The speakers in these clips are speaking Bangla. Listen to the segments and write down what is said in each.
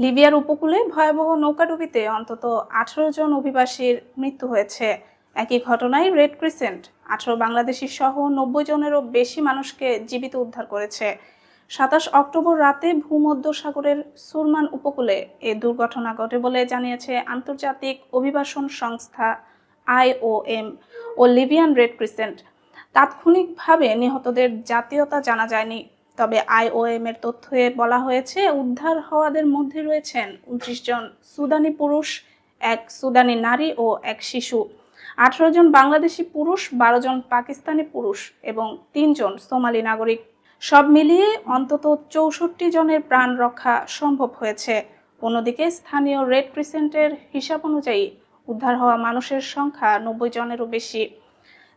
লিবিয়ার উপকূলে ভয়াবহ নৌকাডুবিতে অন্তত 18 জন অভিবাসীর মৃত্যু হয়েছে। একই ঘটনায় রেড ক্রিসেন্ট 18 বাংলাদেশি সহ 90 জনেরও বেশি মানুষকে জীবিত উদ্ধার করেছে। 27 অক্টোবর রাতে ভূমধ্যসাগরের সুরমান উপকূলে এ দুর্ঘটনা ঘটে বলে জানিয়েছে আন্তর্জাতিক অভিবাসন সংস্থা IOM ও লিবিয়ান রেড ক্রিসেন্ট। তাৎক্ষণিকভাবে নিহতদের জাতীয়তা জানা যায়নি। তবে IOM এর তথ্যে বলা হয়েছে, উদ্ধার হওয়াদের মধ্যে রয়েছেন 29 জন সুদানি পুরুষ, এক সুদানি নারী ও এক শিশু। 18 জন বাংলাদেশি পুরুষ, 12 জন পাকিস্তানি পুরুষ এবং 3 জন সোমালি নাগরিক। সব মিলিয়ে অন্তত 64 জনের প্রাণ রক্ষা সম্ভব হয়েছে। অন্যদিকে স্থানীয় রেড ক্রিসেন্টের হিসাব অনুযায়ী উদ্ধার হওয়া মানুষের সংখ্যা 90 জনেরও বেশি।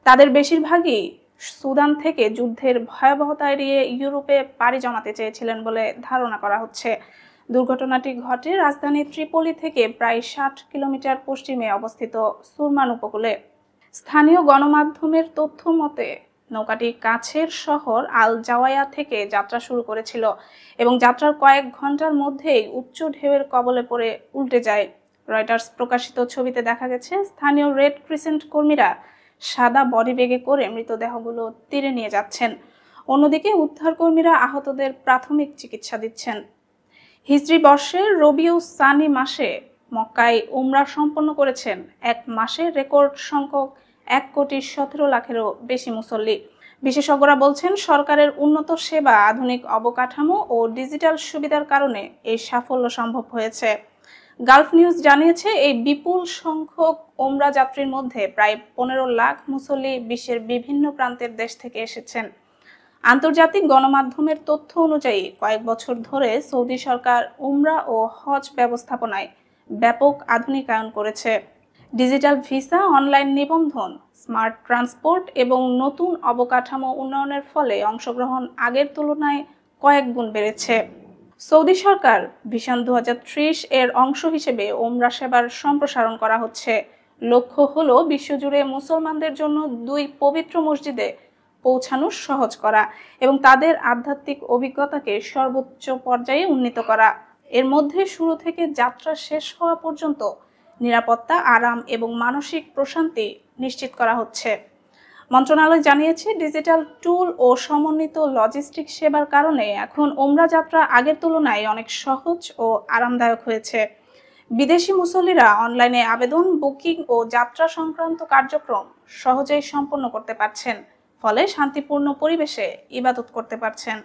তাদের বেশিরভাগই সুদান থেকে যুদ্ধের ভয়াবহতা এড়িয়ে ইউরোপে পাড়ি জমাতে চেয়েছিলেন বলে ধারণা করা হচ্ছে। দুর্ঘটনাটি ঘটে রাজধানী ত্রিপোলি থেকে প্রায় 60 কিলোমিটার পশ্চিমে অবস্থিত সুরমান উপকূলে। স্থানীয় গণমাধ্যমের তথ্য মতে নৌকাটি কাছের শহর আল জাওয়ায়া থেকে যাত্রা শুরু করেছিল এবং যাত্রার কয়েক ঘন্টার মধ্যেই উচ্চ ঢেউয়ের কবলে পড়ে উল্টে যায়। রয়টার্স প্রকাশিত ছবিতে দেখা গেছে স্থানীয় রেড ক্রিসেন্ট কর্মীরা সাদা বডি ব্যাগে করে মৃতদেহগুলো তীরে নিয়ে যাচ্ছেন। অন্যদিকে উদ্ধারকর্মীরা আহতদের প্রাথমিক চিকিৎসা দিচ্ছেন। হিজরি বর্ষের রবিউ সানি মাসে মক্কায় উমরা সম্পন্ন করেছেন এক মাসে রেকর্ড সংখ্যক 1,17,00,000-এরও বেশি মুসল্লি। বিশেষজ্ঞরা বলছেন, সরকারের উন্নত সেবা, আধুনিক অবকাঠামো ও ডিজিটাল সুবিধার কারণে এই সাফল্য সম্ভব হয়েছে। গালফ নিউজ জানিয়েছে, এই বিপুল সংখ্যক ওমরা যাত্রীর মধ্যে প্রায় 15 লাখ মুসল্লি বিশ্বের বিভিন্ন প্রান্তের দেশ থেকে এসেছেন। আন্তর্জাতিক গণমাধ্যমের তথ্য অনুযায়ী কয়েক বছর ধরে সৌদি সরকার উমরা ও হজ ব্যবস্থাপনায় ব্যাপক আধুনিকায়ন করেছে। ডিজিটাল ভিসা, অনলাইন নিবন্ধন, স্মার্ট ট্রান্সপোর্ট এবং নতুন অবকাঠামো উন্নয়নের ফলে অংশগ্রহণ আগের তুলনায় কয়েক গুণ বেড়েছে। সৌদি সরকার ভিশন 2030 এর অংশ হিসেবে ওমরা সেবার সম্প্রসারণ করা হচ্ছে। লক্ষ্য হলো বিশ্বজুড়ে মুসলমানদের জন্য 2 পবিত্র মসজিদে পৌঁছানো সহজ করা এবং তাদের আধ্যাত্মিক অভিজ্ঞতাকে সর্বোচ্চ পর্যায়ে উন্নীত করা। এর মধ্যে শুরু থেকে যাত্রা শেষ হওয়া পর্যন্ত নিরাপত্তা, আরাম এবং মানসিক প্রশান্তি নিশ্চিত করা হচ্ছে। মন্ত্রণালয় জানিয়েছে, ডিজিটাল টুল ও সমন্বিত লজিস্টিক সেবার কারণে এখন ওমরা যাত্রা আগের তুলনায় অনেক সহজ ও আরামদায়ক হয়েছে। বিদেশি মুসল্লিরা অনলাইনে আবেদন, বুকিং ও যাত্রা সংক্রান্ত কার্যক্রম সহজেই সম্পন্ন করতে পারছেন, ফলে শান্তিপূর্ণ পরিবেশে ইবাদত করতে পারছেন।